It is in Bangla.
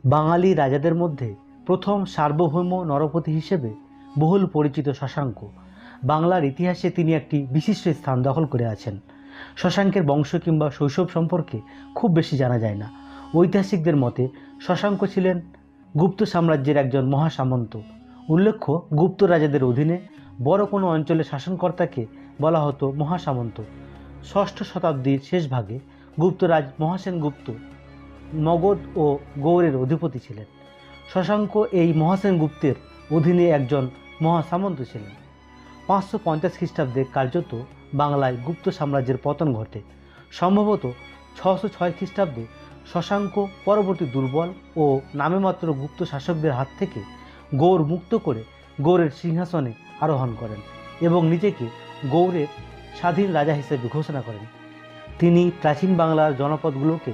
বাঙালি রাজাদের মধ্যে প্রথম সার্বভৌম নরপতি হিসেবে বহুল পরিচিত শশাঙ্ক বাংলার ইতিহাসে তিনি একটি বিশিষ্ট স্থান দখল করে আছেন। শশাঙ্কের বংশ কিংবা শৈশব সম্পর্কে খুব বেশি জানা যায় না। ঐতিহাসিকদের মতে শশাঙ্ক ছিলেন গুপ্ত সাম্রাজ্যের একজন মহাসামন্ত। উল্লেখ্য, গুপ্ত রাজাদের অধীনে বড় কোনো অঞ্চলের শাসনকর্তাকে বলা হতো মহাসামন্ত। ষষ্ঠ শতাব্দীর শেষ ভাগে গুপ্তরাজ মহাসেন গুপ্ত মগধ ও গৌড়ের অধিপতি ছিলেন। শশাঙ্ক এই মহাসেন গুপ্তের অধীনে একজন মহাসামন্ত ছিলেন। 550 খ্রিস্টাব্দে কার্যত বাংলায় গুপ্ত সাম্রাজ্যের পতন ঘটে। সম্ভবত 606 খ্রিস্টাব্দে শশাঙ্ক পরবর্তী দুর্বল ও নামেমাত্র গুপ্ত শাসকদের হাত থেকে গৌড় মুক্ত করে গৌড়ের সিংহাসনে আরোহণ করেন এবং নিজেকে গৌড়ের স্বাধীন রাজা হিসেবে ঘোষণা করেন। তিনি প্রাচীন বাংলার জনপদগুলোকে